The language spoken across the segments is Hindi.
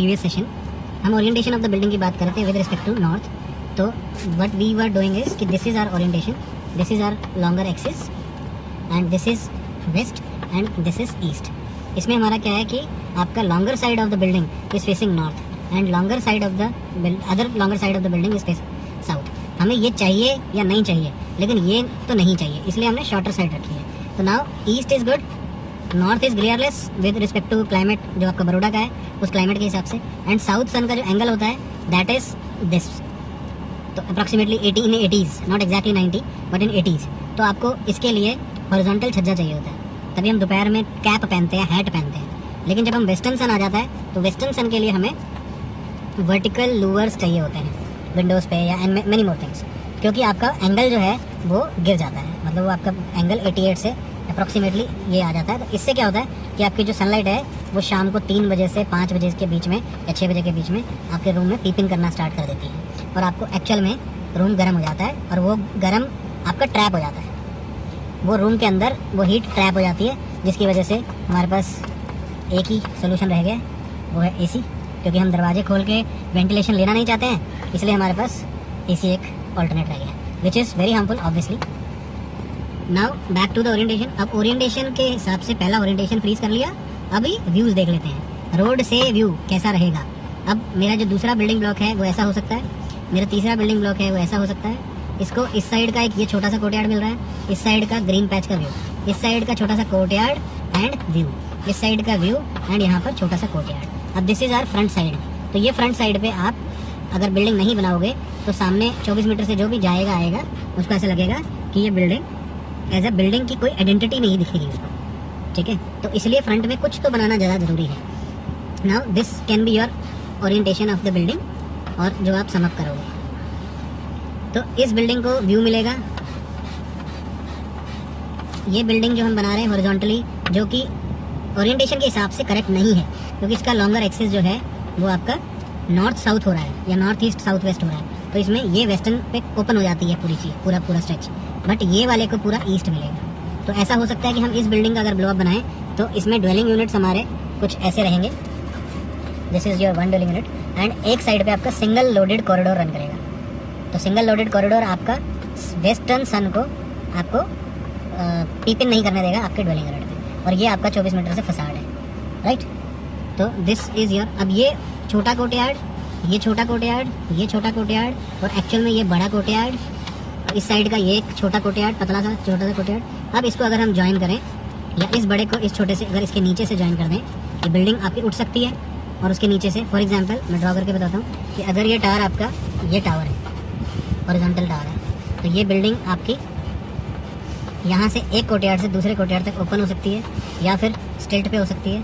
प्रीवियस सेशन हम ओरिएंटेशन ऑफ द बिल्डिंग की बात कर रहे थे विद रिस्पेक्ट टू नॉर्थ. तो what we were doing is कि this is our orientation, this is our longer axis and this is west and this is east. इसमें हमारा क्या है कि आपका longer side of the building is facing north and longer side of the other longer side of the building is facing south. हमें ये चाहिए या नहीं चाहिए, लेकिन ये तो नहीं चाहिए, इसलिए हमने शॉर्टर साइड रखी है. तो now east is good, north is glareless with respect to climate जो आपका बड़ौदा का है उस क्लाइमेट के हिसाब से. एंड साउथ सन का जो एंगल होता है दैट इज दिस. तो approximately 80 in 80s, not exactly 90 but in 80s. तो आपको इसके लिए हॉरिजॉन्टल छज्जा चाहिए होता है, तभी हम दोपहर में कैप पहनते हैं, हैट पहनते हैं. लेकिन जब हम वेस्टर्न सन आ जाता है तो वेस्टर्न सन के लिए हमें वर्टिकल लूवर्स चाहिए होते हैं विंडोज़ पे या मेनी मोर थिंग्स, क्योंकि आपका एंगल जो है वो गिर जाता है. मतलब वो आपका एंगल 88 से अप्रॉक्सीमेटली ये आ जाता है. तो इससे क्या होता है कि आपकी जो सनलाइट है वो शाम को 3 बजे से 5 बजे के बीच में या 6 बजे के बीच में आपके रूम में पीपिंग करना स्टार्ट कर देती है और आपको एक्चुअल में रूम गर्म हो जाता है और वो गर्म आपका ट्रैप हो जाता है. वो रूम के अंदर वो हीट ट्रैप हो जाती है, जिसकी वजह से हमारे पास एक ही सोल्यूशन रह गया, वो है एसी. क्योंकि हम दरवाजे खोल के वेंटिलेशन लेना नहीं चाहते हैं, इसलिए हमारे पास एसी एक ऑल्टरनेट रह गया, which is very harmful obviously. Now back to the orientation. अब ओरिएंटेशन के हिसाब से पहला ओरिएंटेशन फ्रीज कर लिया. अभी व्यूज़ देख लेते हैं, रोड से व्यू कैसा रहेगा. अब मेरा जो दूसरा बिल्डिंग ब्लॉक है वो ऐसा हो सकता है, मेरा तीसरा बिल्डिंग ब्लॉक है वो ऐसा हो सकता है. इसको इस साइड का एक ये छोटा सा कोर्टयार्ड मिल रहा है, इस साइड का ग्रीन पैच का व्यू, इस साइड का छोटा सा कोर्टयार्ड एंड व्यू, इस साइड का व्यू एंड यहाँ पर छोटा सा कोर्टयार्ड. अब this is our front side. तो ये फ्रंट साइड पे आप अगर बिल्डिंग नहीं बनाओगे तो सामने 24 मीटर से जो भी जाएगा आएगा उसको ऐसा लगेगा कि ये बिल्डिंग एज अ बिल्डिंग की कोई आइडेंटिटी नहीं दिखेगी उसको. ठीक है, तो इसलिए फ्रंट में कुछ तो बनाना ज़्यादा ज़रूरी है. Now this can be your orientation of the building और जो आप समअप करोगे. तो इस बिल्डिंग को व्यू मिलेगा. ये बिल्डिंग जो हम बना रहे हैं हॉरिजॉन्टली, जो कि ओरिएंटेशन के हिसाब से करेक्ट नहीं है, क्योंकि इसका लॉन्गर एक्सिस जो है वो आपका नॉर्थ साउथ हो रहा है या नॉर्थ ईस्ट साउथ वेस्ट हो रहा है. तो इसमें ये वेस्टर्न पे ओपन हो जाती है पूरी चीज़, पूरा स्ट्रेच, बट ये वाले को पूरा ईस्ट मिलेगा. तो ऐसा हो सकता है कि हम इस बिल्डिंग का अगर ब्लॉक बनाएं तो इसमें ड्वेलिंग यूनिट्स हमारे कुछ ऐसे रहेंगे. This is your 1 dwelling unit and एक साइड पे आपका सिंगल लोडेड कॉरिडोर रन करेगा. तो सिंगल लोडेड कॉरिडोर आपका वेस्टर्न सन को आपको पीप इन नहीं करने देगा आपके ड्वेलिंग यूनिट में, और ये आपका 24 मीटर से फसाड है, राइट. तो दिस इज़ योर. अब ये छोटा कोर्टयार्ड, ये छोटा कोर्टयार्ड, ये छोटा कोर्टयार्ड और एक्चुअल में ये बड़ा कोर्टयार्ड, इस साइड का ये एक छोटा कोर्टयार्ड, पतला सा छोटा सा कोर्टयार्ड. अब इसको अगर हम ज्वाइन करें या इस बड़े को इस छोटे से अगर इसके नीचे से ज्वाइन कर दें, ये बिल्डिंग आपकी उठ सकती है. और उसके नीचे से फॉर एग्जांपल मैं ड्रॉ करके बताता हूँ कि अगर ये टावर आपका ये टावर है, हॉरिजॉन्टल टावर है, तो ये बिल्डिंग आपकी यहाँ से एक कोर्टयार्ड से दूसरे कोर्टयार्ड तक ओपन हो सकती है या फिर स्टिल्ट पे हो सकती है,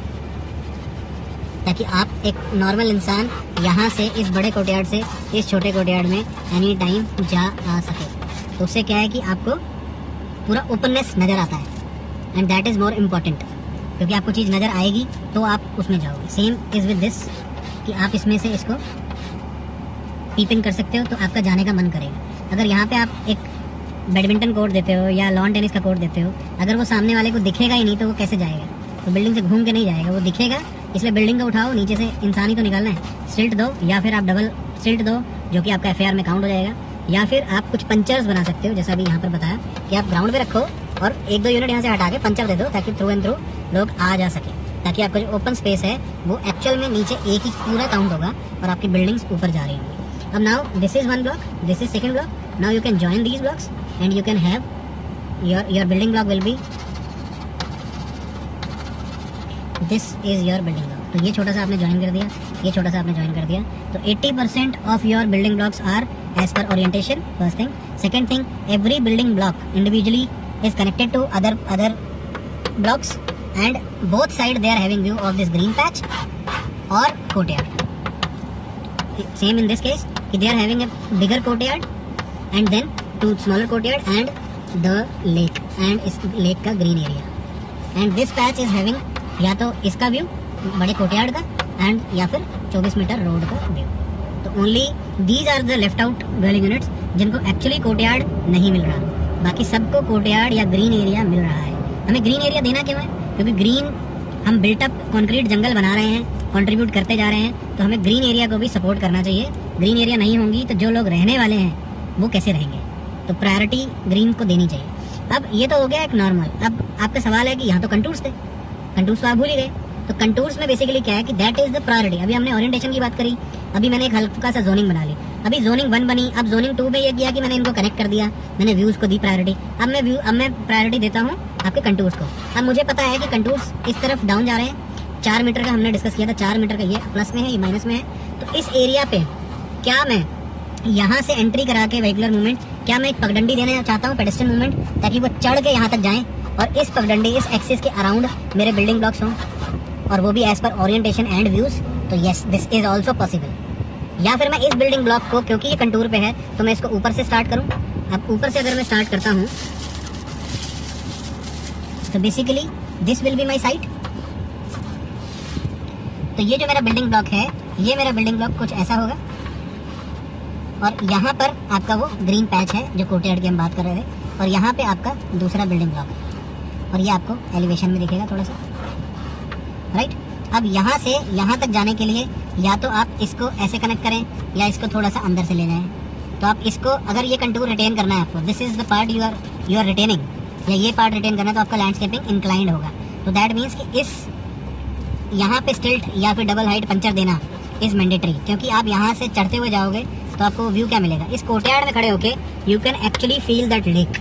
ताकि आप एक नॉर्मल इंसान यहाँ से इस बड़े कोर्टयार्ड से इस छोटे कोर्टयार्ड में एनी टाइम जा आ सके. तो उससे क्या है कि आपको पूरा ओपननेस नज़र आता है and that is more important, क्योंकि आपको चीज़ नज़र आएगी तो आप उसमें जाओगे. सेम इज़ विद दिस कि आप इसमें से इसको पीप इन कर सकते हो तो आपका जाने का मन करेगा. अगर यहाँ पे आप एक बैडमिंटन कोर्ट देते हो या लॉन टेनिस का कोर्ट देते हो, अगर वो सामने वाले को दिखेगा ही नहीं तो वो कैसे जाएगा. तो बिल्डिंग से घूम के नहीं जाएगा, वो दिखेगा, इसलिए बिल्डिंग को उठाओ, नीचे से इंसान ही तो निकालना है. स्टिल्ट दो या फिर आप डबल स्टिल्ट दो, जो कि आपका FAR में काउंट हो जाएगा. या फिर आप कुछ पंचर्स बना सकते हो, जैसा अभी यहाँ पर बताया कि आप ग्राउंड पे रखो और 1-2 यूनिट यहाँ से हटा के पंचर दे दो, ताकि थ्रू एंड थ्रू लोग आ जा सके, ताकि आपका जो ओपन स्पेस है वो एक्चुअल में नीचे एक ही पूरा काउंट होगा और आपकी बिल्डिंग्स ऊपर जा रही होंगी. अब now this is 1 block, this is 2nd block. Now you can join these blocks and you can have your building block will be this is your building block. तो ये छोटा सा आपने ज्वाइन कर दिया, ये छोटा सा आपने ज्वाइन कर दिया. तो 80% of your building blocks are as पर orientation, first thing. Second thing, every building block individually is connected to other blocks and both side they are having view of this green patch or courtyard. Same in this case, they are having a bigger courtyard and then 2 smaller courtyard and the lake and इस lake का green area. And this patch is having या तो इसका व्यू बड़े कोर्टयार्ड का एंड या फिर 24 मीटर रोड का व्यू. तो only these are the left out dwelling units जिनको एक्चुअली कोर्टयार्ड नहीं मिल रहा. बाकी सबको कोर्टयार्ड या ग्रीन एरिया मिल रहा है. हमें ग्रीन एरिया देना क्यों है? क्योंकि ग्रीन हम बिल्टअप कंक्रीट जंगल बना रहे हैं कंट्रीब्यूट करते जा रहे हैं, तो हमें ग्रीन एरिया को भी सपोर्ट करना चाहिए। ग्रीन एरिया नहीं होंगी तो जो लोग रहने वाले हैं वो कैसे रहेंगे, तो प्रायोरिटी ग्रीन को देनी चाहिए। अब ये तो हो गया एक नॉर्मल। अब आपका सवाल है कि यहाँ तो कंटूर्स थे, कंटूर्स तो आप भूल ही गए। तो कंटूर्स में बेसिकली क्या है कि दैट इज द प्रायोरिटी। अभी हमने ओरिएंटेशन की बात करी, अभी मैंने एक हल्का सा जोनिंग बना ली, अभी जोनिंग 1 बनी। अब जोनिंग 2 में ये किया कि मैंने इनको कनेक्ट कर दिया, मैंने व्यूज को दी प्रायोरिटी। अब मैं प्रायोरिटी देता हूँ आपके कंटूर्स को। अब मुझे पता है कि कंटूर्स इस तरफ डाउन जा रहे हैं। 4 मीटर का हमने डिस्कस किया था, 4 मीटर का ये प्लस में है, ये माइनस में है। तो इस एरिया पे क्या मैं यहाँ से एंट्री करा के वेहिकुलर मूवमेंट, क्या मैं एक पगडंडी देना चाहता हूँ, पेडेस्ट्रियन मूवमेंट, ताकि वो चढ़ के यहाँ तक जाएं और इस पगडंडी, इस एक्सिस के अराउंड मेरे बिल्डिंग ब्लॉक्स हों, और वो भी एज पर ओरिएंटेशन एंड व्यूज। तो yes, this is also possible. या फिर मैं इस बिल्डिंग ब्लॉक को, क्योंकि ये कंटूर पे है, तो मैं इसको ऊपर से स्टार्ट करूँ। अब ऊपर से अगर मैं स्टार्ट करता हूँ तो basically this will be my site. तो ये जो मेरा बिल्डिंग ब्लॉक है, ये मेरा बिल्डिंग ब्लॉक कुछ ऐसा होगा, और यहाँ पर आपका वो ग्रीन पैच है जो कोर्टयार्ड की हम बात कर रहे थे, और यहाँ पे आपका दूसरा बिल्डिंग ब्लॉक है, और ये आपको एलिवेशन में दिखेगा थोड़ा सा, राइट। अब यहाँ से यहाँ तक जाने के लिए या तो आप इसको ऐसे कनेक्ट करें या इसको थोड़ा सा अंदर से ले जाएं। तो आप इसको, अगर ये कंटूर रिटेन करना है आपको, this is the part you are retaining, या ये पार्ट रिटेन करना है, तो आपका लैंडस्केपिंग इंक्लाइंड होगा। तो दैट मीन्स कि इस यहाँ पे स्टिल्ट या फिर डबल हाइट पंचर देना इज मैंडेटरी, क्योंकि आप यहाँ से चढ़ते हुए जाओगे तो आपको व्यू क्या मिलेगा, इस कोर्टयार्ड में खड़े होके you can actually feel that lake.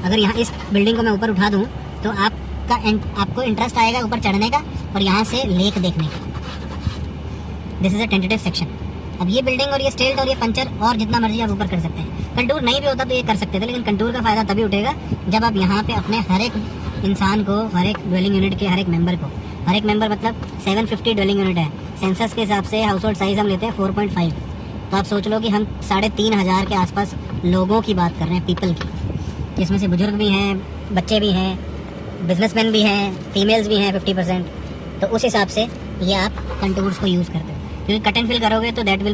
अगर यहाँ इस बिल्डिंग को मैं ऊपर उठा दूँ तो आपको इंटरेस्ट आएगा ऊपर चढ़ने का और यहाँ से लेक देखने का। This is a tentative section. अब ये बिल्डिंग और ये स्टिल्ट और ये पंचर और जितना मर्जी आप ऊपर कर सकते हैं। कंटूर नहीं भी होता तो ये कर सकते थे, लेकिन कंटूर का फायदा तभी उठेगा जब आप यहाँ पे अपने हर एक इंसान को, हर एक ड्वेलिंग यूनिट के हर एक मेंबर को, हर एक मेंबर मतलब 750 ड्वेलिंग यूनिट है, सेंसस के हिसाब से हाउस होल्ड साइज हम लेते हैं 4.5। तो आप सोच लो कि हम 3500 के आसपास लोगों की बात कर रहे हैं, पीपल की, जिसमें से बुजुर्ग भी हैं, बच्चे भी हैं, बिजनेसमैन भी हैं, फीमेल्स भी हैं 50%। तो उस हिसाब से ये आप कंटूर्स को यूज़ करते हो, क्योंकि कट एंड फिल करोगे तो दैट विल